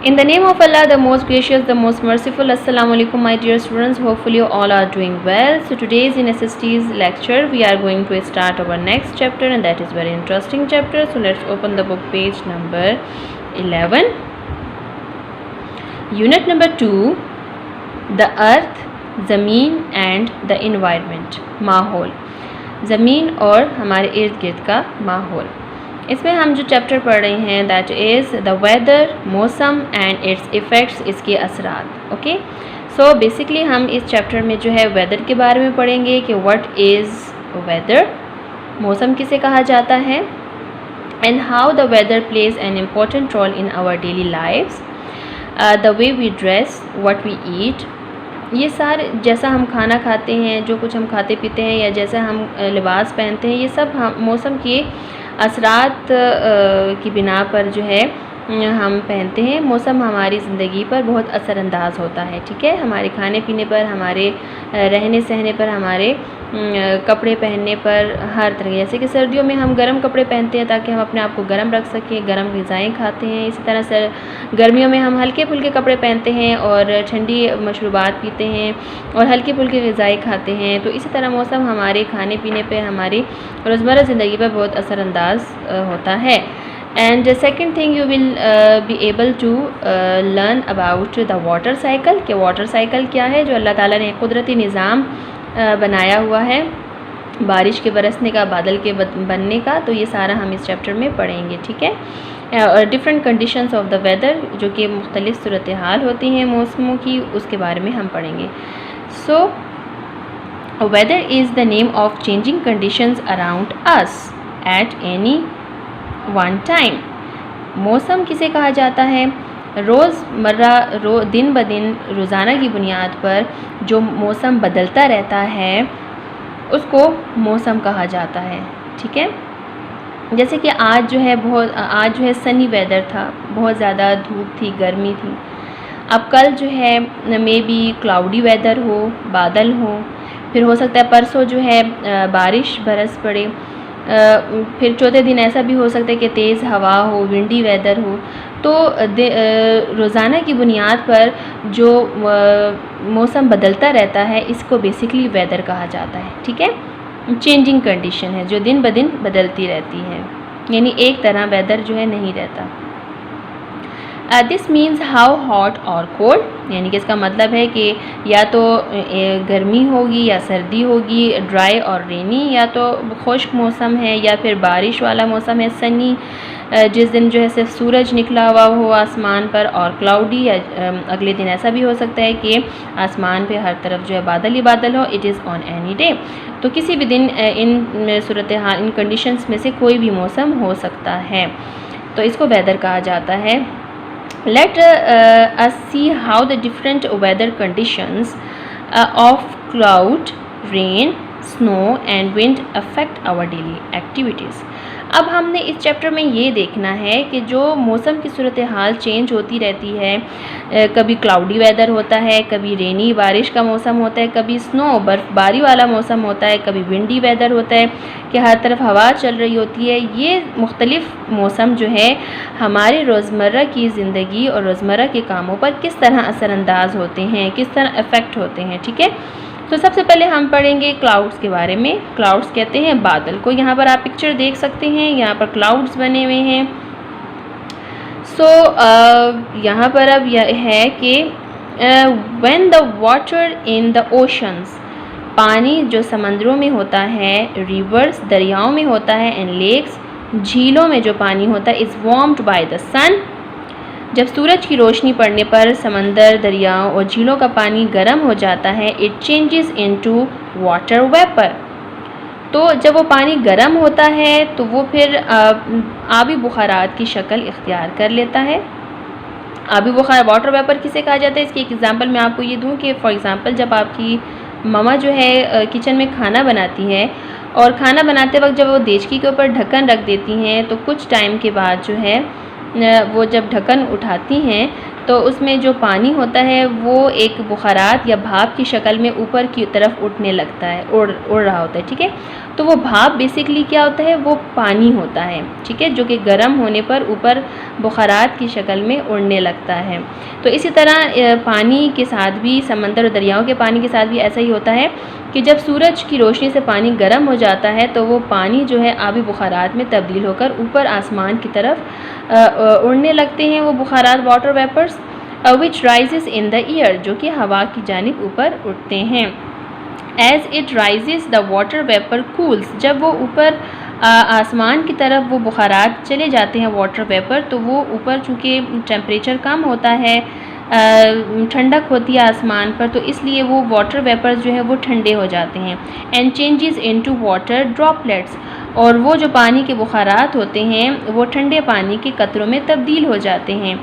In the name of Allah, the most gracious, the most merciful. Assalamu alaikum, my dear students. Hopefully you all are doing well. So today's in SST's lecture, we are going to start our next chapter, and that is very interesting chapter. So let's open the book, page number 11. Unit number 2, the earth, ज़मीन and the environment, माहौल, ज़मीन और हमारे इर्द गिर्द का माहौल। इसमें हम जो चैप्टर पढ़ रहे हैं दैट इज़ द वेदर, मौसम एंड इट्स इफ़ेक्ट्स, इसके असरात। ओके, सो बेसिकली हम इस चैप्टर में जो है वेदर के बारे में पढ़ेंगे कि व्हाट इज़ वेदर, मौसम किसे कहा जाता है, and how the weather plays an important role in our daily lives, the way we dress, what we eat, ये सारे जैसा हम खाना खाते हैं, जो कुछ हम खाते पीते हैं या जैसा हम लिबास पहनते हैं, ये सब हम मौसम के असरात की बिना पर जो है हम पहनते हैं। मौसम हमारी ज़िंदगी पर बहुत असरअंदाज होता है, ठीक है, हमारे खाने पीने पर, हमारे रहने सहने पर, हमारे कपड़े पहनने पर, हर तरह। जैसे कि सर्दियों में हम गर्म कपड़े पहनते हैं ताकि हम अपने आप को गर्म रख सकें, गर्म ग़िज़ाएँ खाते हैं। इसी तरह से गर्मियों में हम हल्के फुल्के कपड़े पहनते हैं और ठंडी मशरूबात पीते हैं और हल्की फुल्की ग़िज़ाएँ खाते हैं। तो इसी तरह मौसम हमारे खाने पीने पर, हमारी रोज़मर्रा ज़िंदगी पर बहुत असरअंदाज होता है। And the second thing you will be able to learn about the water cycle, कि वाटर साइकिल क्या है, जो अल्लाह ताला ने कुदरती निज़ाम बनाया हुआ है बारिश के बरसने का, बादल के बनने का। तो ये सारा हम इस चैप्टर में पढ़ेंगे, ठीक है। Different conditions of the weather, जो कि मुख्तलिफ़ सूरत हाल होती हैं मौसमों की, उसके बारे में हम पढ़ेंगे। So whether is the name of changing conditions around us at any one time. मौसम किसे कहा जाता है, रोज़मर्रा दिन ब दिन रोज़ाना की बुनियाद पर जो मौसम बदलता रहता है उसको मौसम कहा जाता है, ठीक है। जैसे कि आज जो है सनी वेदर था, बहुत ज़्यादा धूप थी, गर्मी थी। अब कल जो है मे बी क्लाउडी वेदर हो, बादल हो, फिर हो सकता है परसों जो है बारिश बरस पड़े, फिर चौथे दिन ऐसा भी हो सकता है कि तेज़ हवा हो, विंडी वेदर हो। तो रोज़ाना की बुनियाद पर जो मौसम बदलता रहता है इसको बेसिकली वेदर कहा जाता है, ठीक है। चेंजिंग कंडीशन है जो दिन ब दिन बदलती रहती है, यानी एक तरह वेदर जो है नहीं रहता। दिस मीन्स हाउ हॉट और कोल्ड, यानी कि इसका मतलब है कि या तो गर्मी होगी या सर्दी होगी, ड्राई और रेनी, या तो खुश्क मौसम है या फिर बारिश वाला मौसम है, सनी जिस दिन जो है सिर्फ सूरज निकला हुआ हो आसमान पर, और क्लाउडी या अगले दिन ऐसा भी हो सकता है कि आसमान पे हर तरफ जो है बादल ही बादल हो। It is on any day, तो किसी भी दिन इन सूरत हाल, इन कंडीशंस में से कोई भी मौसम हो सकता है, तो इसको वेदर कहा जाता है। Let us see how the different weather conditions of cloud, rain, snow and wind affect our daily activities. अब हमने इस चैप्टर में ये देखना है कि जो मौसम की सूरत हाल चेंज होती रहती है, कभी क्लाउडी वेदर होता है, कभी रेनी बारिश का मौसम होता है, कभी स्नो बर्फ़बारी वाला मौसम होता है, कभी विंडी वेदर होता है कि हर तरफ हवा चल रही होती है। ये मुख्तलिफ़ मौसम जो है हमारे रोज़मर्रा की ज़िंदगी और रोज़मर्रा के कामों पर किस तरह असरअंदाज होते हैं, किस तरह अफेक्ट होते हैं, ठीक है। तो सबसे पहले हम पढ़ेंगे क्लाउड्स के बारे में। क्लाउड्स कहते हैं बादल को। यहाँ पर आप पिक्चर देख सकते हैं, यहाँ पर क्लाउड्स बने हुए हैं। सो यहाँ पर अब यह है कि when the water in the oceans, पानी जो समंदरों में होता है, रिवर्स दरियाओं में होता है, एंड लेक्स झीलों में जो पानी होता है, इज़ वार्म्ड बाय द सन, जब सूरज की रोशनी पड़ने पर समंदर, दरियाओं और झीलों का पानी गर्म हो जाता है, it changes into water vapour. तो जब वो पानी गर्म होता है तो वो फिर आबी बुखारात की शक्ल इख्तियार कर लेता है। आबी बुखार, वाटर वेपर किसे कहा जाता है, इसकी एक एग्ज़ाम्पल मैं आपको ये दूँ कि फॉर एग्ज़ाम्पल जब आपकी ममा जो है किचन में खाना बनाती है और खाना बनाते वक्त जब वो देचकी के ऊपर ढक्कन रख देती हैं तो कुछ टाइम के बाद जो है वो जब ढक्कन उठाती हैं तो उसमें जो पानी होता है वो एक बुखारात या भाप की शक्ल में ऊपर की तरफ उठने लगता है, उड़ रहा होता है, ठीक है। तो वो भाप बेसिकली क्या होता है, वो पानी होता है, ठीक है, जो कि गर्म होने पर ऊपर बुखारात की शक्ल में उड़ने लगता है। तो इसी तरह पानी के साथ भी, समंदर और दरियाओं के पानी के साथ भी ऐसा ही होता है कि जब सूरज की रोशनी से पानी गर्म हो जाता है तो वो पानी जो है आबी बुखारात में तब्दील होकर ऊपर आसमान की तरफ उड़ने लगते हैं। वो बुखारात water vapours which rises in the air, जो कि हवा की जानिब ऊपर उठते हैं। As it rises the water vapour cools, जब वो ऊपर आसमान की तरफ वो बुखारात चले जाते हैं वाटर वेपर, तो वो ऊपर चूँकि टेम्परेचर कम होता है, ठंडक होती है आसमान पर, तो इसलिए वो वाटर वेपर्स जो है वो ठंडे हो जाते हैं। And changes into water droplets, और वो जो पानी के बुखारात होते हैं वो ठंडे पानी के कतरों में तब्दील हो जाते हैं।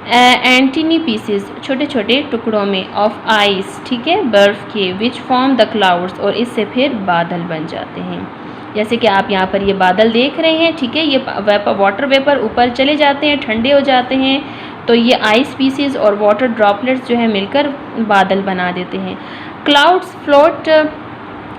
एंटीनी पीसेस, छोटे छोटे टुकड़ों में, ऑफ आइस, ठीक है, बर्फ़ के, विच फॉर्म द क्लाउड्स, और इससे फिर बादल बन जाते हैं। जैसे कि आप यहाँ पर ये बादल देख रहे हैं, ठीक है, ये वाटर वेपर ऊपर चले जाते हैं, ठंडे हो जाते हैं, तो ये आइस पीसेस और वाटर ड्रॉपलेट्स जो है मिलकर बादल बना देते हैं। Clouds float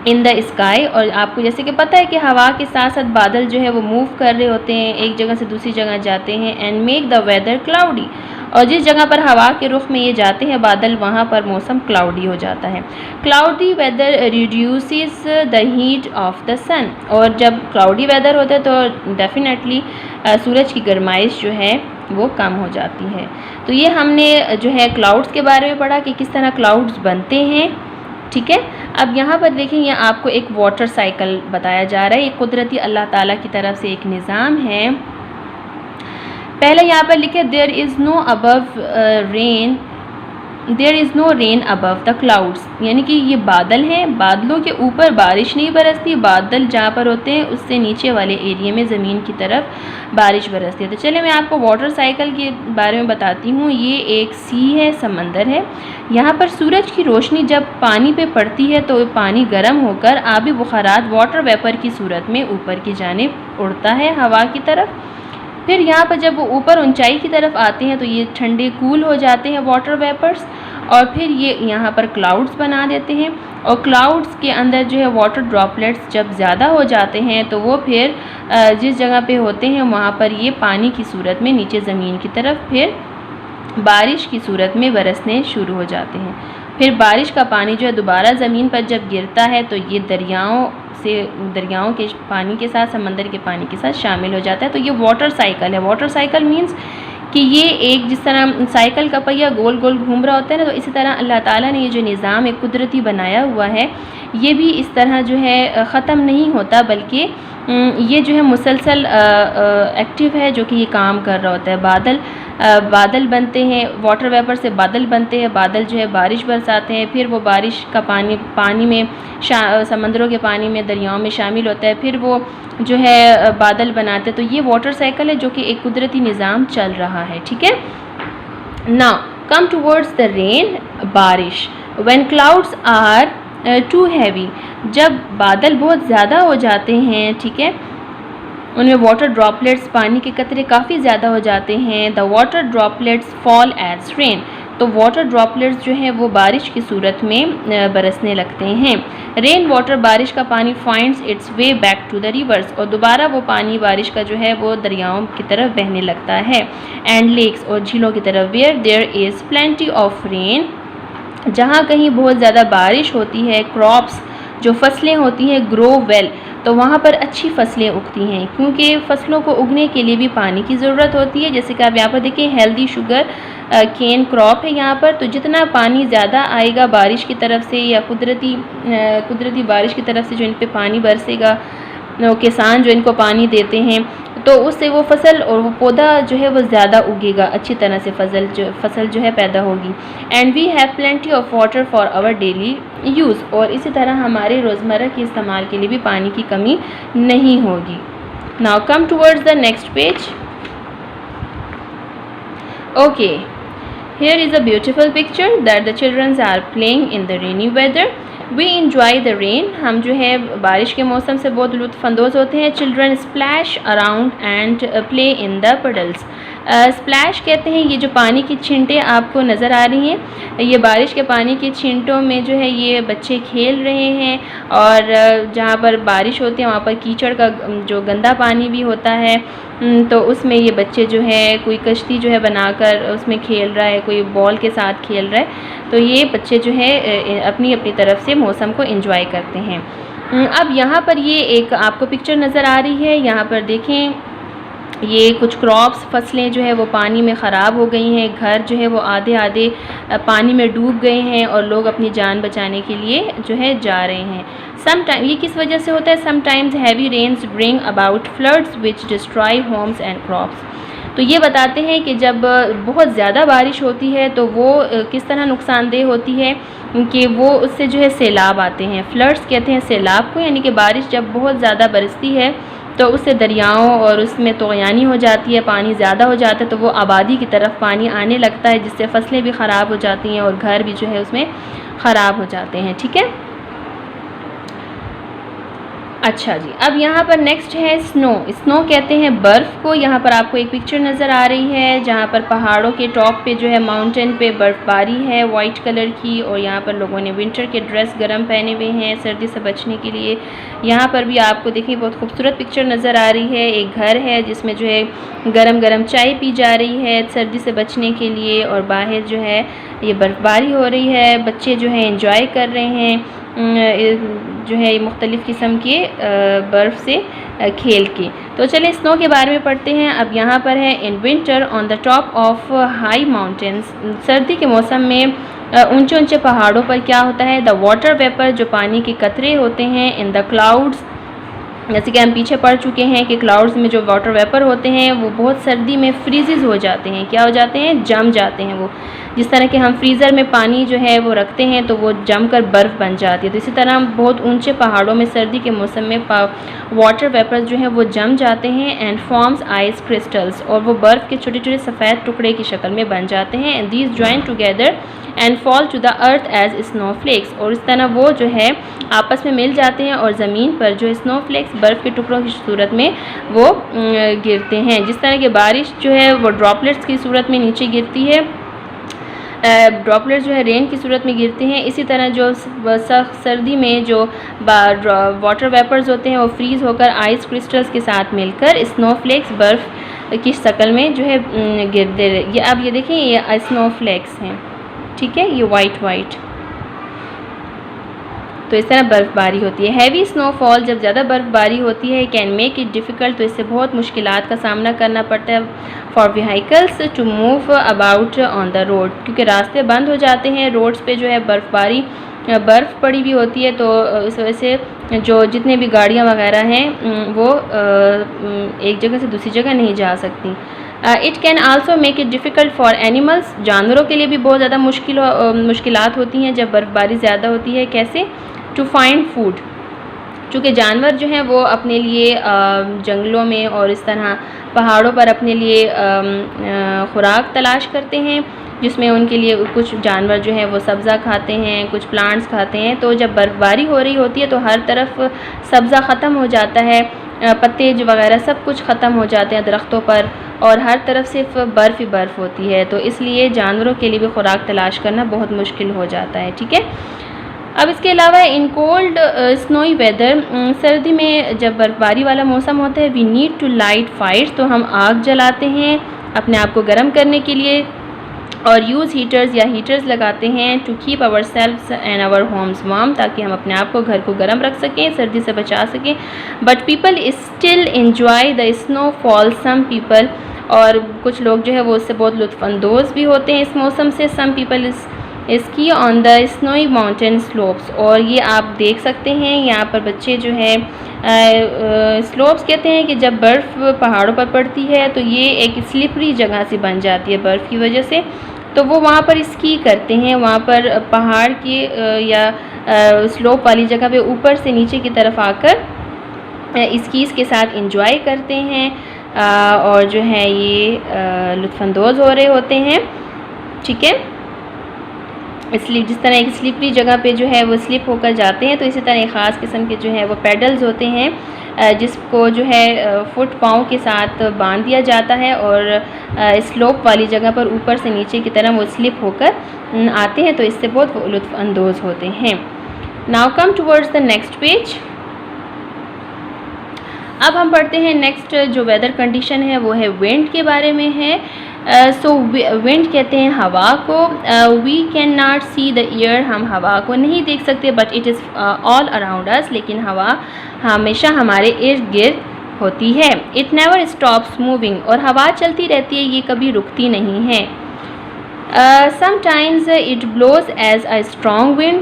in the sky, और आपको जैसे कि पता है कि हवा के साथ साथ बादल जो है वो मूव कर रहे होते हैं, एक जगह से दूसरी जगह जाते हैं। And make the weather cloudy, और जिस जगह पर हवा के रुख में ये जाते हैं बादल, वहाँ पर मौसम क्लाउडी हो जाता है। Cloudy weather reduces the heat of the sun, और जब क्लाउडी वेदर होता है तो डेफिनेटली सूरज की गर्माइश जो है वो कम हो जाती है। तो ये हमने जो है क्लाउड्स के बारे में पढ़ा कि किस तरह क्लाउड्स बनते हैं, ठीक है। अब यहाँ पर देखें, ये आपको एक वाटर साइकिल बताया जा रहा है, ये कुदरती अल्लाह ताला की तरफ से एक निज़ाम है। पहले यहाँ पर लिखे there is no rain above the clouds, यानी कि ये बादल हैं, बादलों के ऊपर बारिश नहीं बरसती, बादल जहाँ पर होते हैं उससे नीचे वाले एरिया में ज़मीन की तरफ बारिश बरसती है। तो चलिए मैं आपको वाटर साइकिल के बारे में बताती हूँ। ये एक सी है, समंदर है। यहाँ पर सूरज की रोशनी जब पानी पे पड़ती है तो पानी गर्म होकर आबी बुखारात वाटर वेपर की सूरत में ऊपर की जानिब उड़ता है हवा की तरफ। फिर यहाँ पर जब वो ऊपर ऊंचाई की तरफ आते हैं तो ये ठंडे कूल हो जाते हैं वाटर वेपर्स, और फिर ये यहाँ पर क्लाउड्स बना देते हैं। और क्लाउड्स के अंदर जो है वाटर ड्रॉपलेट्स जब ज़्यादा हो जाते हैं तो वो फिर जिस जगह पे होते हैं वहाँ पर ये पानी की सूरत में नीचे ज़मीन की तरफ फिर बारिश की सूरत में बरसने शुरू हो जाते हैं। फिर बारिश का पानी जो है दोबारा ज़मीन पर जब गिरता है तो ये दरियाओं के पानी के साथ, समंदर के पानी के साथ शामिल हो जाता है। तो ये वाटर साइकिल है। वाटर साइकिल मीन्स कि ये एक, जिस तरह साइकिल का पहिया गोल गोल घूम रहा होता है ना, तो इसी तरह अल्लाह ताला ने ये जो निज़ाम एक कुदरती बनाया हुआ है, ये भी इस तरह जो है ख़त्म नहीं होता, बल्कि ये जो है मुसलसल एक्टिव है, जो कि ये काम कर रहा होता है। बादल बनते हैं, वाटर वेपर से बादल बनते हैं, बादल जो है बारिश बरसाते हैं, फिर वो बारिश का पानी में समंदरों के पानी में, दरियाओं में शामिल होता है, फिर वो जो है बादल बनाते हैं। तो ये वाटर साइकिल है जो कि एक कुदरती निज़ाम चल रहा है, ठीक है। Now come towards the rain, बारिश। When clouds are too heavy, जब बादल बहुत ज़्यादा हो जाते हैं, ठीक है, उनमें वाटर ड्रॉपलेट्स, पानी के कतरे काफ़ी ज़्यादा हो जाते हैं। The water droplets fall as rain, तो वाटर ड्रॉपलेट्स जो हैं वो बारिश की सूरत में बरसने लगते हैं। रेन वाटर, बारिश का पानी, finds its way back to the rivers, और दोबारा वो पानी बारिश का जो है वो दरियाओं की तरफ बहने लगता है। एंड लेक्स, और झीलों की तरफ। Where there is plenty of rain, जहाँ कहीं बहुत ज़्यादा बारिश होती है, क्रॉप्स, जो फसलें होती हैं, ग्रो वेल, तो वहाँ पर अच्छी फसलें उगती हैं, क्योंकि फसलों को उगने के लिए भी पानी की ज़रूरत होती है। जैसे कि आप यहाँ पर देखें, हेल्दी शुगर केन क्रॉप है यहाँ पर, तो जितना पानी ज़्यादा आएगा बारिश की तरफ से या कुदरती बारिश की तरफ से जो इन पे पानी बरसेगा, किसान जो इनको पानी देते हैं, तो उससे वो फसल और वो पौधा जो है वो ज़्यादा उगेगा, अच्छी तरह से फसल जो है पैदा होगी। And we have plenty of water for our daily use, और इसी तरह हमारे रोज़मर्रा के इस्तेमाल के लिए भी पानी की कमी नहीं होगी। Now come towards the next page. Okay, here is a beautiful picture that the children are playing in the rainy weather. We enjoy the rain. हम जो है बारिश के मौसम से बहुत लुत्फ़ अंदोज़ होते हैं। Children splash around and play in the puddles. Splash कहते हैं ये जो पानी की छींटें आपको नज़र आ रही हैं, ये बारिश के पानी की छींटों में जो है ये बच्चे खेल रहे हैं। और जहाँ पर बारिश होती है वहाँ पर कीचड़ का जो गंदा पानी भी होता है, तो उसमें ये बच्चे जो है कोई कश्ती जो है बनाकर उसमें खेल रहा है, कोई बॉल के साथ खेल रहा है। तो ये बच्चे जो है अपनी अपनी तरफ से मौसम को एंजॉय करते हैं। अब यहाँ पर ये एक आपको पिक्चर नज़र आ रही है, यहाँ पर देखें ये कुछ क्रॉप्स फसलें जो है वो पानी में ख़राब हो गई हैं, घर जो है वो आधे आधे पानी में डूब गए हैं और लोग अपनी जान बचाने के लिए जो है जा रहे हैं। समटाइम ये किस वजह से होता है? Sometimes heavy rains bring about floods which destroy homes and crops. तो ये बताते हैं कि जब बहुत ज़्यादा बारिश होती है तो वो किस तरह नुकसानदेह होती है कि वो उससे जो है सैलाब आते हैं। फ्लड्स कहते हैं सैलाब को, यानी कि बारिश जब बहुत ज़्यादा बरसती है तो उससे दरियाओं और उसमें तोयानी हो जाती है, पानी ज़्यादा हो जाता है तो वो आबादी की तरफ पानी आने लगता है, जिससे फसलें भी ख़राब हो जाती हैं और घर भी जो है उसमें ख़राब हो जाते हैं। ठीक है, अच्छा जी। अब यहाँ पर नेक्स्ट है स्नो। स्नो कहते हैं बर्फ़ को। यहाँ पर आपको एक पिक्चर नज़र आ रही है जहाँ पर पहाड़ों के टॉप पे जो है माउंटेन पे बर्फ़बारी है वाइट कलर की, और यहाँ पर लोगों ने विंटर के ड्रेस गर्म पहने हुए हैं सर्दी से बचने के लिए। यहाँ पर भी आपको देखिए बहुत खूबसूरत पिक्चर नज़र आ रही है। एक घर है जिसमें जो है गरम गरम चाय पी जा रही है सर्दी से बचने के लिए, और बाहर जो है ये बर्फ़बारी हो रही है, बच्चे जो है इंजॉय कर रहे हैं जो है मुख्तलिफ़ किस्म के बर्फ़ से खेल के। तो चलें स्नो के बारे में पढ़ते हैं। अब यहाँ पर है in winter on the top of high mountains. सर्दी के मौसम में ऊंचे ऊंचे पहाड़ों पर क्या होता है? द वाटर वेपर, जो पानी के कतरे होते हैं, इन द क्लाउड्स, जैसे कि हम पीछे पढ़ चुके हैं कि क्लाउड्स में जो वाटर वेपर होते हैं वो बहुत सर्दी में फ्रीजेस हो जाते हैं। क्या हो जाते हैं? जम जाते हैं। वो जिस तरह के हम फ्रीज़र में पानी जो है वो रखते हैं तो वो जम कर बर्फ़ बन जाती है, तो इसी तरह बहुत ऊंचे पहाड़ों में सर्दी के मौसम में वाटर वेपर्स जो हैं वो जम जाते हैं एंड फॉर्म्स आइस क्रिस्टल्स, और वो बर्फ़ के छोटे छोटे सफ़ेद टुकड़े की शक्ल में बन जाते हैं। And these join together and fall to the earth as snowflakes, और इस तरह वो जो है आपस में मिल जाते हैं और ज़मीन पर जो स्नोफ्लेक्स बर्फ़ के टुकड़ों की सूरत में वो गिरते हैं। जिस तरह की बारिश जो है वो ड्रॉपलेट्स की सूरत में नीचे गिरती है, ड्रॉपलेट्स जो है रेन की सूरत में गिरते हैं, इसी तरह जो सर्दी में जो वाटर वेपर्स होते हैं वो फ्रीज़ होकर आइस क्रिस्टल्स के साथ मिलकर स्नोफ्लेक्स बर्फ़ की शक्ल में जो है गिरते रहे। ये अब ये देखें ये स्नोफ्लेक्स हैं, ठीक है, ये वाइट। तो इस तरह बर्फ़बारी होती है। हैवी स्नोफॉल, जब ज़्यादा बर्फ़बारी होती है, कैन मेक इट डिफ़िकल्ट, तो इससे बहुत मुश्किलात का सामना करना पड़ता है for vehicles to move about on the road, क्योंकि रास्ते बंद हो जाते हैं रोड्स पे जो है बर्फ़ पड़ी भी होती है, तो इस वजह से जो जितने भी गाड़ियाँ वगैरह हैं वो एक जगह से दूसरी जगह नहीं जा सकती। It can also make it difficult for animals, जानवरों के लिए भी बहुत ज़्यादा मुश्किलात होती हैं जब बर्फ़बारी ज़्यादा होती है। कैसे? टू फाइंड फूड, चूँकि जानवर जो हैं वो अपने लिए जंगलों में और इस तरह पहाड़ों पर अपने लिए खुराक तलाश करते हैं, जिसमें उनके लिए कुछ जानवर जो हैं वो सब्ज़ा खाते हैं, कुछ प्लांट्स खाते हैं। तो जब बर्फ़बारी हो रही होती है तो हर तरफ सब्ज़ा ख़त्म हो जाता है, पत्ते वगैरह सब कुछ ख़त्म हो जाते हैं दरख्तों पर, और हर तरफ सिर्फ बर्फ़ ही बर्फ़ होती है, तो इसलिए जानवरों के लिए भी खुराक तलाश करना बहुत मुश्किल हो जाता है। ठीक है, अब इसके अलावा इन कोल्ड स्नोई वेदर, सर्दी में जब बर्फ़बारी वाला मौसम होता है, we need to light fires, तो हम आग जलाते हैं अपने आप को गर्म करने के लिए, और यूज़ हीटर्स या हीटर्स लगाते हैं to keep ourselves and our homes warm, ताकि हम अपने आप को घर को गर्म रख सकें, सर्दी से बचा सकें। But people still enjoy the snowfall, some people, और कुछ लोग जो है वो उससे बहुत लुत्फ़अंदोज़ भी होते हैं इस मौसम से। Some people ski on the snowy mountain slopes, और ये आप देख सकते हैं यहाँ पर बच्चे जो है स्लोप्स कहते हैं कि जब बर्फ़ पहाड़ों पर पड़ती है तो ये एक स्लिपरी जगह सी बन जाती है बर्फ़ की वजह से, तो वो वहाँ पर स्की करते हैं, वहाँ पर पहाड़ की या स्लोप वाली जगह पे ऊपर से नीचे की तरफ आकर स्कीज़ के साथ इंजॉय करते हैं, और जो है ये लुत्फ़अंदोज़ हो रहे होते हैं। ठीक है, इसलिए जिस तरह एक स्लिपरी जगह पे जो है वो स्लिप होकर जाते हैं, तो इसी तरह एक ख़ास किस्म के जो है वो पेडल्स होते हैं जिसको जो है फुट पाँव के साथ बांध दिया जाता है और स्लोप वाली जगह पर ऊपर से नीचे की तरफ वो स्लिप होकर आते हैं, तो इससे बहुत वो लुत्फ़ अंदोज़ होते हैं। Now come towards the next page. अब हम पढ़ते हैं नेक्स्ट जो वेदर कंडीशन है वो है विंड के बारे में है। सो विंड कहते हैं हवा को। We can not see the air, हम हवा को नहीं देख सकते, but it is all around us, लेकिन हवा हमेशा हमारे इर्द गिर्द होती है। इट नेवर स्टॉप्स मूविंग, और हवा चलती रहती है, ये कभी रुकती नहीं है। Sometimes it blows as a strong wind,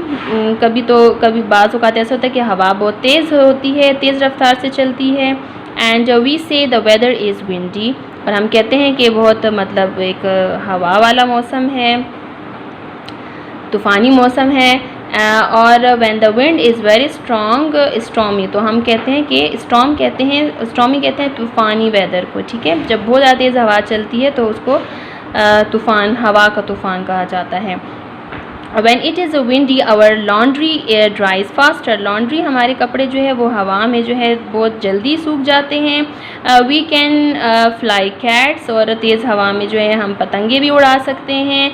कभी बाज़ औक़ात ऐसा होता है कि हवा बहुत तेज़ होती है, तेज़ रफ्तार से चलती है। एंड वी से द वेदर इज़ विंडी, और हम कहते हैं कि बहुत मतलब एक हवा वाला मौसम है, तूफ़ानी मौसम है। और when the wind is very strong stormy, तो हम कहते हैं कि स्टॉमी कहते हैं तूफ़ानी वेदर को, ठीक है। जब बहुत ज़्यादा तेज़ हवा चलती है तो उसको तूफ़ान, हवा का तूफ़ान कहा जाता है। When it is windy, our laundry dries faster. Laundry हमारे कपड़े जो है वो हवा में जो है बहुत जल्दी सूख जाते हैं। We can fly cats, और तेज़ हवा में जो है हम पतंगे भी उड़ा सकते हैं।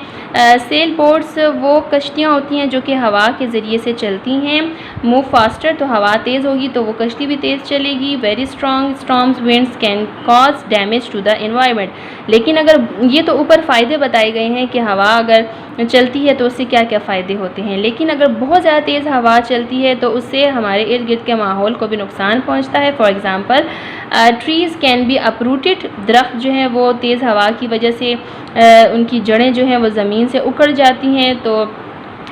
सेल बोट्स वो कश्तियाँ होती हैं जो कि हवा के ज़रिए से चलती हैं। मूव फास्टर, तो हवा तेज़ होगी तो वो कश्ती भी तेज़ चलेगी। Very strong storms winds can cause damage to the environment. लेकिन अगर ये तो ऊपर फ़ायदे बताए गए हैं कि हवा अगर चलती है तो उससे क्या क्या फ़ायदे होते हैं, लेकिन अगर बहुत ज़्यादा तेज़ हवा चलती है तो उससे हमारे इर्द गिर्द के माहौल को भी नुकसान पहुंचता है। For example trees can be uprooted, दरख्त जो हैं वो तेज़ हवा की वजह से उनकी जड़ें जो हैं वो ज़मीन से उखड़ जाती हैं, तो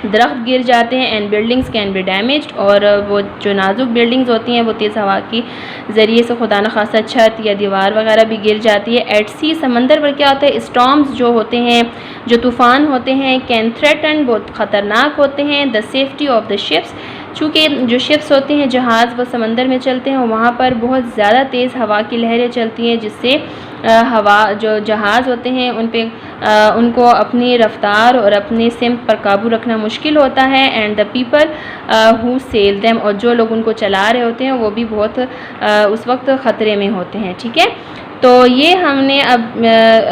दरख्त गिर जाते हैं। And buildings can be damaged, और वो जो नाजुक बिल्डिंग्स होती हैं वो तेज़ हवा की ज़रिए से खुदा न खासा छत या दीवार वगैरह भी गिर जाती है। एट सी, समंदर पर क्या होता है, स्टॉर्म्स जो होते हैं, जो तूफ़ान होते हैं, कैन थ्रेटन, बहुत ख़तरनाक होते हैं the safety of the ships, चूँकि जो शिप्स होते हैं, जहाज़ वो समंदर में चलते हैं, वहाँ पर बहुत ज़्यादा तेज़ हवा की लहरें चलती हैं, जिससे हवा जो जहाज़ होते हैं उनको अपनी रफ़्तार और अपनी सिमत पर काबू रखना मुश्किल होता है। And the people who sell them, और जो लोग उनको चला रहे होते हैं वो भी बहुत उस वक्त ख़तरे में होते हैं, ठीक है। तो ये हमने अब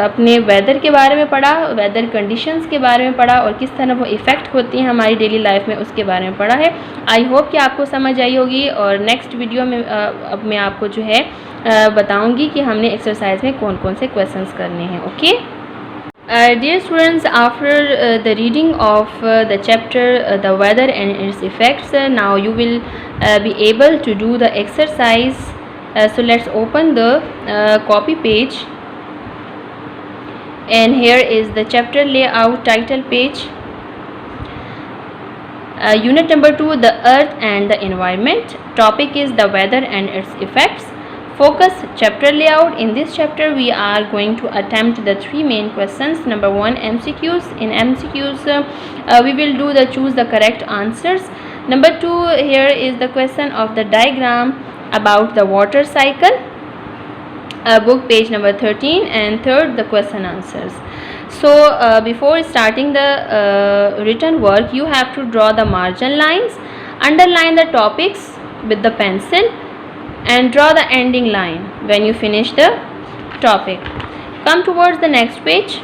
अपने वेदर के बारे में पढ़ा, वेदर कंडीशंस के बारे में पढ़ा, और किस तरह वो इफ़ेक्ट होती हैं हमारी डेली लाइफ में, उसके बारे में पढ़ा है। आई होप कि आपको समझ आई होगी, और नेक्स्ट वीडियो में अब मैं आपको जो है बताऊंगी कि हमने एक्सरसाइज में कौन कौन से क्वेश्चंस करने हैं। Okay dear students, after the reading of the chapter the weather and its effects, now you will be able to do the exercise. So let's open the copy page, and here is the chapter layout title page. Unit number 2, the earth and the environment. Topic is the weather and its effects. Focus, chapter layout. In this chapter we are going to attempt the 3 main questions. Number 1, MCQs. In MCQs we will do the choose the correct answers. Number 2, here is the question of the diagram about the water cycle. Book page number 13. And third, the question answers. So before starting the written work, you have to draw the margin lines, underline the topics with the pencil, and draw the ending line when you finish the topic. Come towards the next page.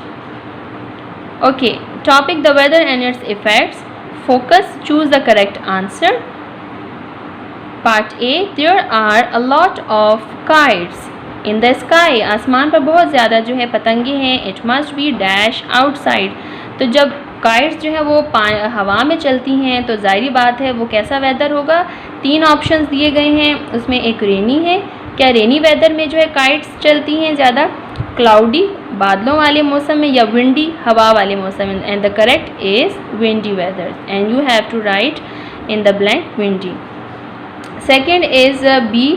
Okay, topic the weather and its effects. Focus, choose the correct answer. Part A, there are a lot of kites in the sky. आसमान पर बहुत ज़्यादा जो है पतंगे हैं. It must be dash outside. तो जब काइट्स जो है वो हवा में चलती हैं तो ज़ाहिरी बात है वो कैसा वेदर होगा. 3 ऑप्शंस दिए गए हैं, उसमें एक रेनी है. क्या रेनी वेदर में जो है काइट्स चलती हैं ज़्यादा, क्लाउडी बादलों वाले मौसम में, या विंडी हवा वाले मौसम में. And the correct is windy weather, and you have to write in the blank windy. Second is B,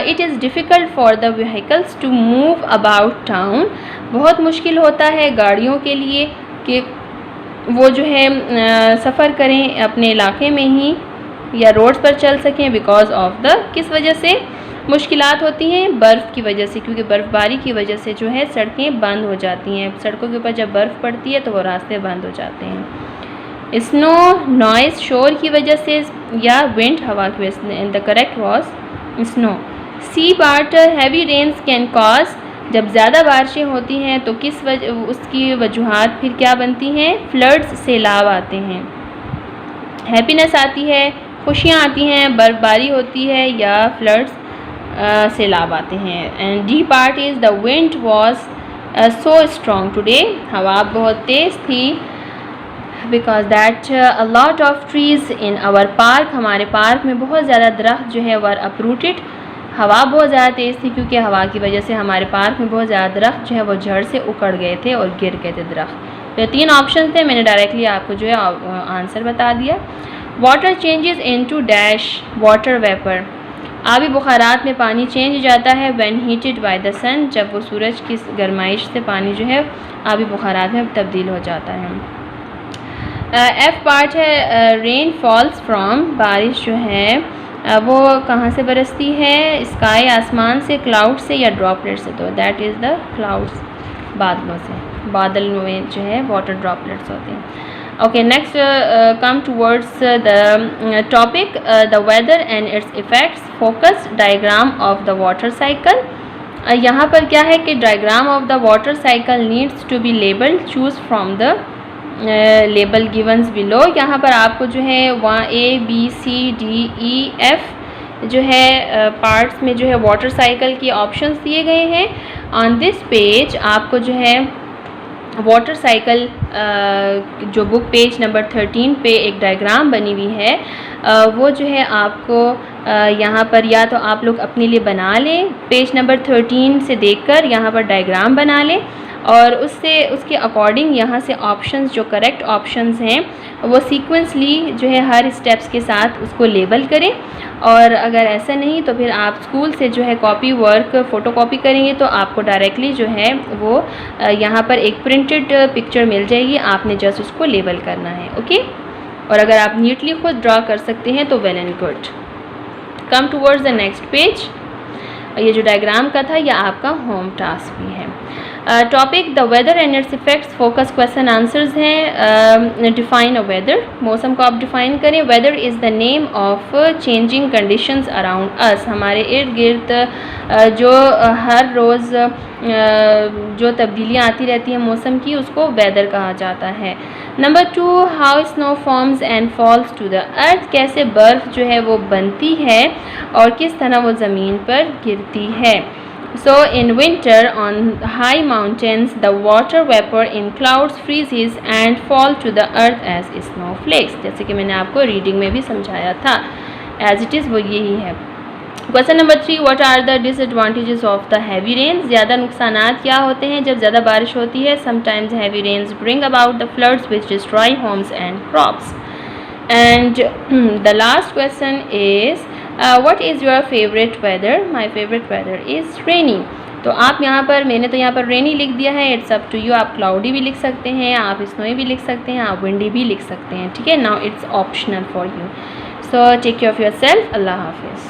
it is difficult for the vehicles to move about town. बहुत मुश्किल होता है गाड़ियों के लिए कि वो जो है सफ़र करें अपने इलाके में ही या रोड्स पर चल सकें. बिकॉज ऑफ द, किस वजह से मुश्किलात होती हैं, बर्फ़ की वजह से, क्योंकि बर्फ़बारी की वजह से जो है सड़कें बंद हो जाती हैं. सड़कों के ऊपर जब बर्फ़ पड़ती है तो वो रास्ते बंद हो जाते हैं. स्नो, नॉइज़ शोर की वजह से, या विंड हवा की वजह से. And the correct was snow. C part, heavy rains can cause, जब ज़्यादा बारिशें होती हैं तो किस उसकी वजूहात फिर क्या बनती हैं, फ्लड्स, सैलाब आते हैं। हैप्पीनेस आती है, खुशियाँ आती हैं, बर्फबारी होती है या फ्लड्स, सैलाब आते हैं। And D part is the wind was so strong today, हवा बहुत तेज़ थी, because that a lot of trees in our park, हमारे पार्क में बहुत ज़्यादा दरख्त जो है वर अपरूटेड, हवा बहुत ज़्यादा तेज़ थी क्योंकि हवा की वजह से हमारे पार्क में बहुत ज़्यादा दरख्त जो है वो जड़ से उखड़ गए थे और गिर गए थे दरख्त। तो 3 ऑप्शन थे, मैंने डायरेक्टली आपको जो है आंसर बता दिया। Water changes into dash water vapour, आबी बुखारात में पानी चेंज हो जाता है व्हेन हीटेड बाय द सन, जब वो सूरज की गर्माइश से पानी जो है आबी बुखारात में तब्दील हो जाता है। एफ पार्ट है, रेन फॉल्स फ्रॉम, बारिश जो है वो कहाँ से बरसती है, स्काई, आसमान से, क्लाउड से या ड्रॉपलेट से, तो दैट इज़ द क्लाउड्स, बादलों से, बादल में जो है वाटर ड्रॉपलेट्स होते हैं। Okay, next come towards the topic, the weather and its effects, focus diagram of the water cycle। यहाँ पर क्या है कि diagram of the water cycle needs to be labeled, choose from the label given below। यहाँ पर आपको जो है वहाँ A B C D E F जो है पार्ट्स में जो है वाटर साइकिल की ऑप्शंस दिए गए हैं। ऑन दिस पेज आपको जो है वाटर साइकिल जो बुक पेज नंबर 13 पे एक डायग्राम बनी हुई है, वो जो है आपको यहाँ पर या तो आप लोग अपने लिए बना लें, पेज नंबर 13 से देखकर यहाँ पर डायग्राम बना लें और उससे उसके अकॉर्डिंग यहाँ से ऑप्शंस जो करेक्ट ऑप्शंस हैं वो सीक्वेंसली जो है हर स्टेप्स के साथ उसको लेबल करें। और अगर ऐसा नहीं तो फिर आप स्कूल से जो है कॉपी वर्क फ़ोटो कॉपी करेंगे तो आपको डायरेक्टली जो है वो यहाँ पर एक प्रिंटेड पिक्चर मिल जाएगी, आपने जस्ट उसको लेबल करना है। ओके, और अगर आप नीटली खुद ड्रा कर सकते हैं तो well and good. Come towards the next page, ये जो डायग्राम का था यह आपका होम टास्क भी है। Topic the weather and its effects, focus question answers हैं। डिफाइन अ वेदर, मौसम को आप डिफाइन करें। Weather is the name of changing conditions around us, हमारे इर्द गिर्द जो हर रोज़ जो तब्दीलियाँ आती रहती हैं मौसम की उसको वेदर कहा जाता है। Number 2, how snow forms and falls to the earth, कैसे बर्फ़ जो है वो बनती है और किस तरह वो ज़मीन पर गिरती है। So in winter on high mountains the water vapor in clouds freezes and fall to the earth as snowflakes, जैसे कि मैंने आपको रीडिंग में भी समझाया था, as it is वो यही है। Question number 3, what are the disadvantages of the heavy rain, ज़्यादा नुकसानात क्या होते हैं जब ज़्यादा बारिश होती है। Sometimes heavy rains bring about the floods which destroy homes and crops. And the last question is what is your favourite weather, my favourite weather is rainy. तो आप यहाँ पर, मैंने तो यहाँ पर रेनी लिख दिया है, इट्स अप टू यू, आप क्लाउडी भी लिख सकते हैं, आप स्नोई भी लिख सकते हैं, आप विंडी भी लिख सकते हैं, ठीक है। Now it's optional for you, so take care of yourself, अल्लाह हाफिज़।